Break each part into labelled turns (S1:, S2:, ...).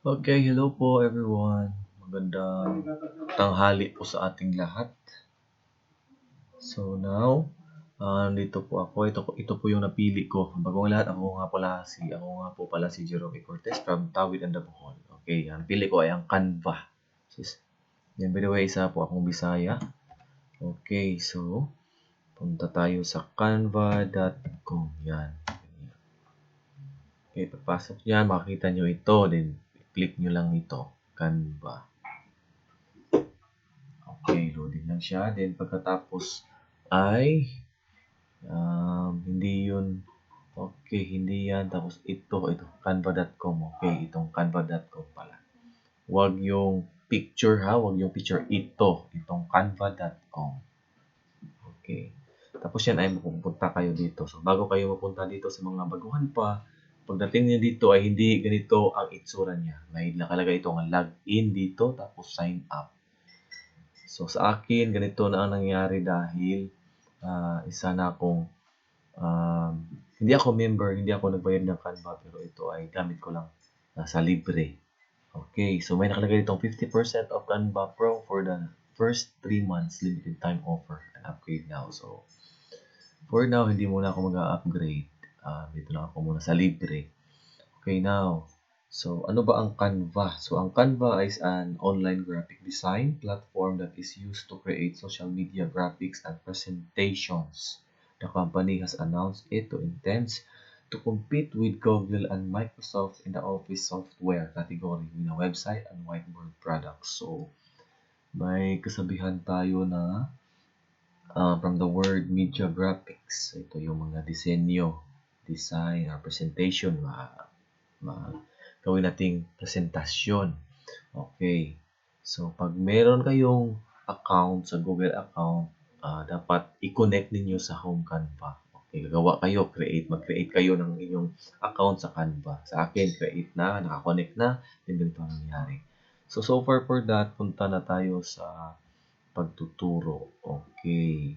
S1: Okay, hello po everyone. Magandang tanghali po sa ating lahat. So now, dito po ako. Ito po yung napili ko. Bagong lahat, ako nga po pala si Jerome Cortez from Tawid and Bohol. Okay, ang pili ko ay ang Canva. Yan, by the way, isa po akong Bisaya. Okay, so punta tayo sa canva.com. Yan. Okay, pagpasok yan, makikita nyo ito. Then, click nyo lang ito. Canva. Okay, loading lang siya. Then pagkatapos ay hindi yun. Okay, hindi yan. Tapos ito, canva.com. Okay, itong canva.com pala. Huwag yung picture ha, huwag yung picture. Itong canva.com. Okay. Tapos yan ay mapupunta kayo dito. So bago kayo mapunta dito sa mga baguhan pa, pagdating niyo dito ay hindi ganito ang itsura niya. May nakalagay itong login dito, tapos sign up. So sa akin, ganito na ang nangyari dahil isa na akong hindi ako member, hindi ako nagbayad ng Canva, pero ito ay gamit ko lang sa libre. Okay, so may nakalagay ditong 50% of Canva Pro for the first 3 months limited time offer and upgrade now. So for now, hindi muna ako mag-upgrade. Dito lang ako muna sa libre. Okay, now, so ano ba ang Canva? So ang Canva is an online graphic design platform that is used to create social media graphics and presentations. The company has announced it intends to compete with Google and Microsoft in the office software category with a website and whiteboard products. So may kasabihan tayo na from the word media graphics. Ito yung mga disenyo, design, or presentation, gawin nating presentasyon. Okay. So, pag meron kayong account sa Google account, dapat i-connect ninyo sa Home Canva. Okay, gagawa kayo, mag-create kayo ng inyong account sa Canva. Sa akin, create na, nakakonect na, then ganito ang nangyari. So far for that, punta na tayo sa pagtuturo. Okay.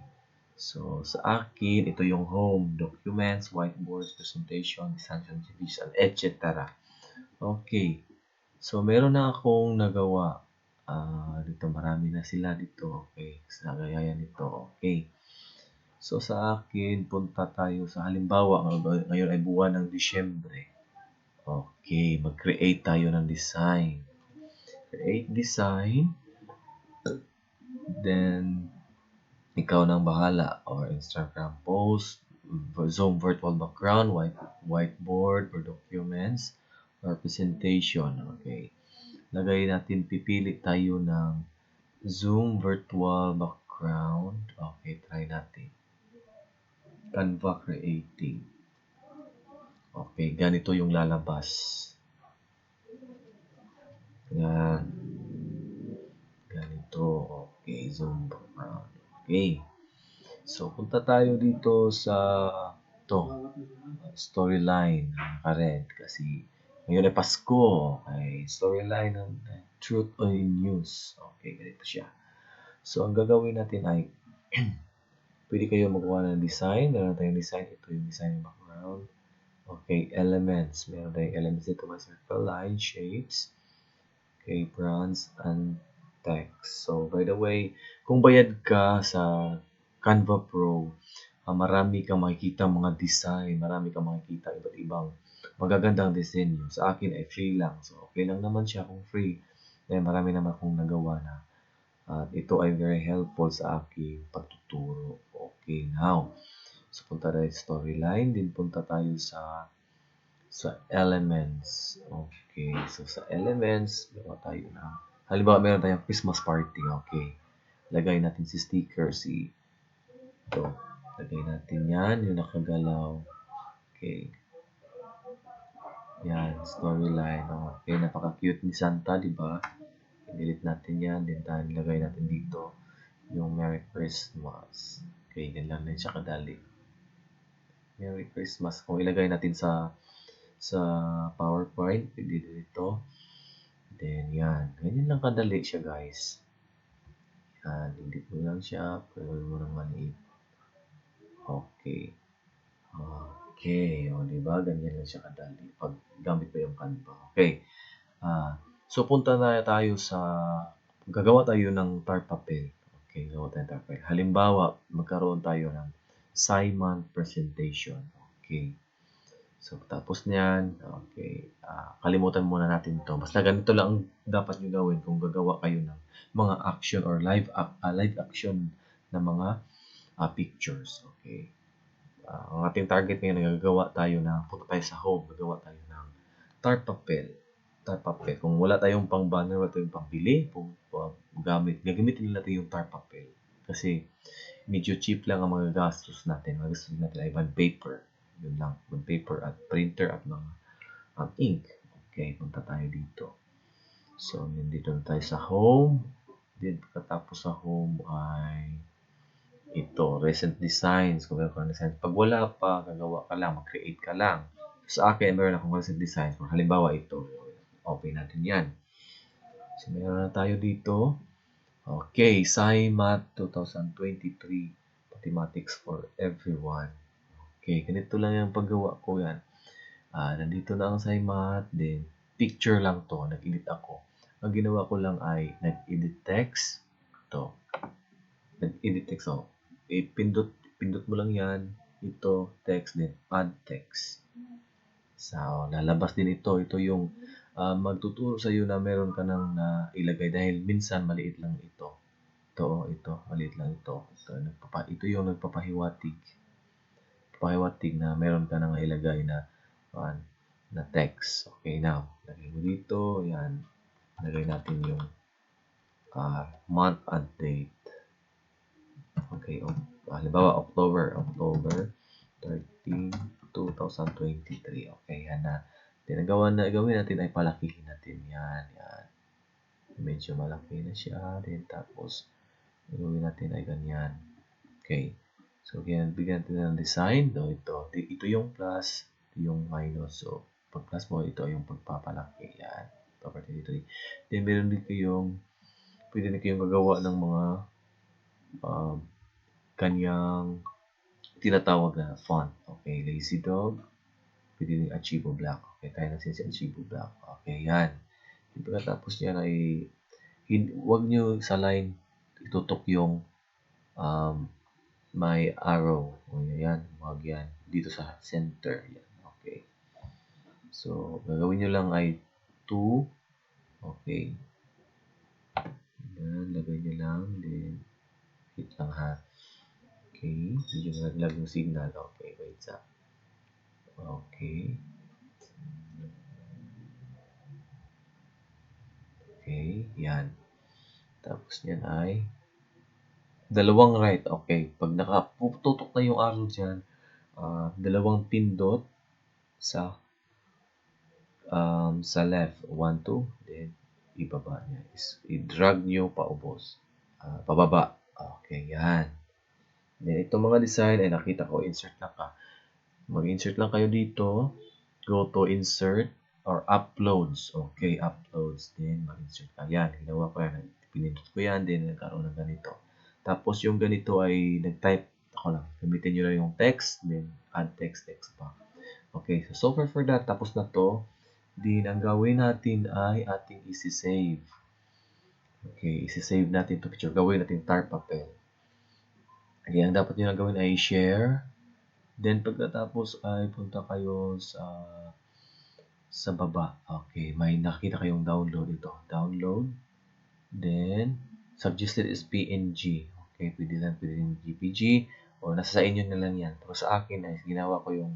S1: So, sa akin, ito yung home, documents, whiteboards, presentation, design, exhibition, etc. Okay. So, meron na akong nagawa. Dito, marami na sila dito. Okay. Sa gaya nito. Okay. So, sa akin, punta tayo sa halimbawa, ngayon ay buwan ng Disyembre. Okay. Mag-create tayo ng design. Create design. Then, ikaw nang bahala. Or Instagram post, Zoom virtual background, whiteboard, or documents, or presentation. Okay. Pipili tayo ng Zoom virtual background. Okay, try natin. Canva creating. Okay, ganito yung lalabas. Yan. Ganito. Okay, Zoom background. Okay. So, punta tayo dito sa storyline ng current kasi ngayon ay Pasko. Okay, storyline ng Truth or News. Okay, ganito siya. So, ang gagawin natin ay pwede kayo magawa ng design. Meron tayong design. Ito yung design ng background. Okay, elements. Meron tayong elements dito. May circle, line, shapes. Okay, bronze, and text. So, by the way, kung bayad ka sa Canva Pro, marami kang makikita mga design. Marami kang makikita iba't ibang magagandang disenyo. Sa akin ay free lang. So, okay lang naman siya kung free. Dahil marami naman akong nagawa na. At ito ay very helpful sa aking pagtuturo. Okay, now. So, punta tayo sa storyline. Din punta tayo sa elements. Okay, so sa elements, gawa tayo na. Halimbawa, meron tayong Christmas party. Okay. Lagay natin si sticker, ito. Lagay natin yan, yung nakagalaw. Okay. Yan, storyline. Okay, napaka-cute ni Santa, di ba? I-delete natin yan. Then, lagay natin dito yung Merry Christmas. Okay, yan lang din siya kadali. Merry Christmas. Kung ilagay natin sa PowerPoint, pwede dito. Then, yan. Ganyan lang kadali siya, guys. Yan, edit mo lang siya. Pwede mo ng maliit. Okay. Okay. O, diba? Ganyan lang siya kadali. Pag gamit mo yung Canva. Okay. So, punta na tayo sa, gagawa tayo ng tar papel. Okay, gagawa tayo ng tar papel. Halimbawa, magkaroon tayo ng Simon presentation. Okay. So, tapos niyan, okay, kalimutan muna natin ito. Basta ganito lang ang dapat nyo gawin kung gagawa kayo ng mga action or live action na mga pictures. Okay. Ang ating target ngayon, nagagawa tayo na, punta tayo sa home, gagawa tayo ng tar papel. Tar papel. Kung wala tayong pang banner, wala tayong pambili, gagamitin natin yung tar papel. Kasi medyo cheap lang ang mga gastos natin. Mga gastos natin ay bond paper. Yun lang. Bond paper at printer at mga ink. Okay, punta tayo dito. So, nandito na tayo sa home. Then, pagkatapos sa home ay ito, recent designs. Kung meron ka designs. Pag wala pa, gagawa ka lang, mag-create ka lang. Sa akin, meron akong recent designs. Kung halimbawa ito, open natin yan. So, meron na tayo dito. Okay, SciMath 2023, Mathematics for Everyone. Okay, ganito lang yung paggawa ko yan. Nandito na ang SciMath, then picture lang to, nag-edit ako. Ang ginawa ko lang ay nag-edit text. Ito, nag-edit text ako. Pindot mo lang yan. Ito, text din, add text. So, lalabas din ito. Ito yung magtuturo sa iyo na meron ka nang ilagay dahil minsan maliit lang ito. Ito, maliit lang ito. Ito yung nagpapahiwatig. Pahiwatig na meron ka nang ilagay na text. Okay, now, lagay mo dito. Yan. Lagay natin yung month and date. Okay, halimbawa October 13, 2023. Okay, yan na. Gawin natin ay palakihin natin yan. Medyo malaki na siya. Then tapos, gawin natin ay ganyan. Okay. So, bigyan natin ng design. Ito yung plus, ito yung minus. So, pag plus mo, ito yung pagpapalaki. Yan. Property dito. Then, pwede din kayong gagawa ng mga kanyang tinatawag na font. Okay, lazy dog. Pwede din Achivo Black. Okay, kaya natin si Achivo Black. Okay, yan. Pagkatapos yan ay huwag nyo sa line itutok yung may arrow. O yan, huwag yan. Dito sa center. Yan. Okay. So, gagawin nyo lang ay 2. Okay. Yan, lagay nyo lang. Then, hit lang ha. Okay. Medyo naglag yung signal. Okay, wait sa. Okay. Okay, yan. Tapos yan ay dalawang right. Okay, pag nakaputok na yung arrow dyan, dalawang pindot sa left. 1, 2. Then, ibaba niya. I-drag nyo paubos. Pababa. Okay, yan. Then, itong mga design ay nakita ko, insert lang ka. Mag-insert lang kayo dito. Go to insert or uploads. Okay, uploads. Then, mag-insert ka. Yan, ginawa ko yan. Pinindot ko yan. Then, nagkaroon ng ganito. Tapos, yung ganito ay nag-type ako lang. Gamitin nyo lang yung text. Then, add text pa. Okay, so far for that. Tapos na to. Then, ang gawin natin ay ating isi-save. Okay, isi-save natin to picture. Gawin natin tar papel. Okay, ang dapat nyo na gawin ay share. Then, pagkatapos ay punta kayo sa baba. Okay, may nakita kayong download ito. Download. Then, suggested is PNG. Okay, pwede din GPG. O, nasa sa inyo na lang yan. Pero sa akin ay ginawa ko yung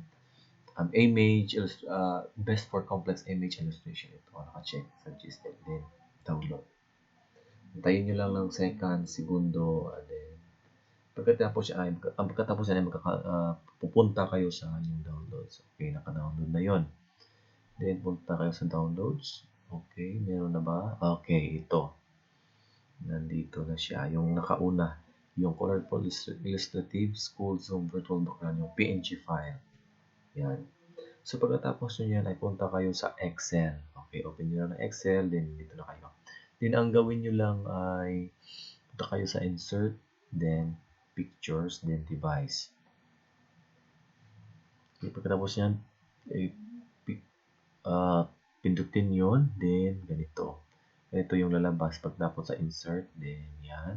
S1: image, best for complex image illustration. Ito, naka-check. Suggested din. Download. Hintayin nyo lang ng second, segundo, and then, pagkatapos yan, pupunta kayo sa yung downloads. Okay, naka-download na yon. Then, punta kayo sa downloads. Okay, meron na ba? Okay, ito. Nandito na siya. Yung nakauna, yung Colorful Illustrative School Zoom Virtual Background, yung PNG file. Yan. So, pagkatapos nyo yan, ay punta kayo sa Excel. Okay, open nyo lang ng Excel, then dito na kayo. Then, ang gawin nyo lang ay punta kayo sa Insert, then Pictures, then Device. Okay, pagkatapos yan, Pindutin yun, then ganito. Ganito yung lalabas pagtapos sa insert, then yan.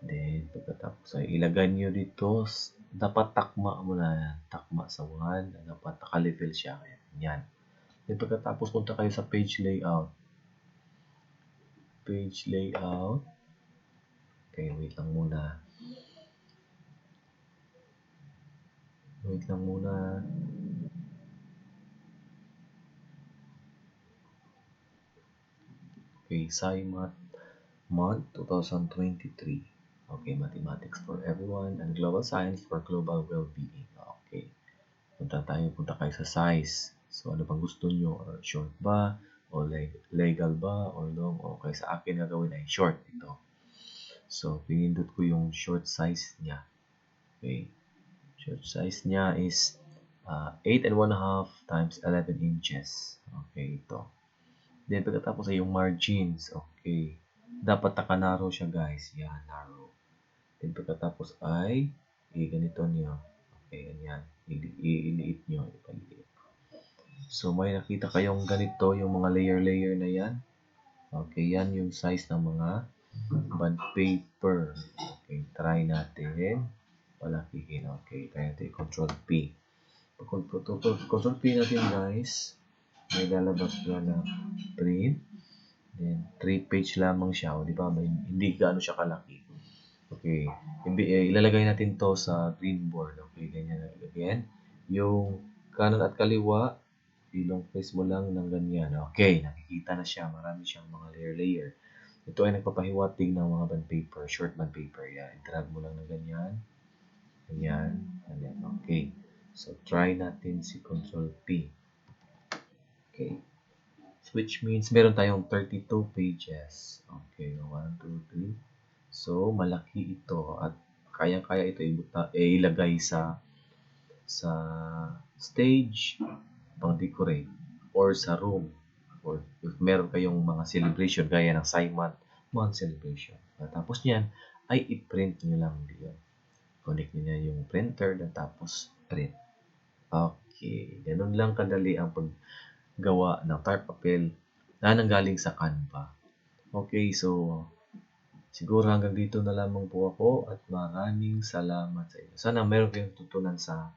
S1: Then, pagkatapos ay ilagay nyo dito, dapat takma mo na yan. Takma sa 1, dapat naka-level siya. Yan. Then, pagkatapos punta kayo sa page layout. Page layout. Okay, wait lang muna. Wait lang muna. Okay, SciMath Month 2023. Okay, Mathematics for Everyone and Global Science for Global Well-Being. Okay. Punta kayo sa size. So, ano bang gusto nyo? Or short ba? O legal ba? Or long? Okay, sa akin gagawin ay short ito. So, pinindot ko yung short size niya. Okay. Short size niya is 8.5 times 11 inches. Okay, ito. Then, pagkatapos ay yung margins. Okay. Dapat naka-narrow siya, guys. Yan, narrow. Then, pagkatapos ay ganito niyo. Okay, ganyan. Iliit nyo. Ipaliit. So, may nakita kayong ganito, yung mga layer-layer na yan. Okay, yan yung size ng mga bond paper. Okay, try natin. Palakihin. Okay, try natin. Control P. Control P natin, guys. May lalabas yan na print. Then, 3 page lamang siya. O, di ba? Hindi gaano siya kalaki. Okay. Ilalagay natin to sa green board. Okay, ganyan na again. Yung kanan at kaliwa, ilong face mo lang ng ganyan. Okay, nakikita na siya. Marami siyang mga layer-layer. Ito ay nagpapahiwatig ng mga bond paper, short bond paper. Yan, i-drag mo lang ng ganyan. Ganyan. Ganyan. Okay. So, try natin si Control P. Okay. Which means meron tayong 32 pages. Okay, 1, 2, 3. So, malaki ito at kaya-kaya ito ilagay sa stage, pang-decorate, or sa room. Or if meron kayong mga celebration gaya ng SciMath month celebration. Tapos niyan ay i-print nyo lang dito. Connect nyo na yung printer at tapos print. Okay, ganun lang kadali ang paggawa ng tart papel na nanggaling sa Canva. Okay, so siguro hanggang dito na lamang po ako at maraming salamat sa inyo. Sana meron kayong tutunan sa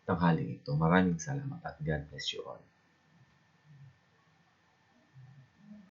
S1: tanghali ito. Maraming salamat at God bless you all.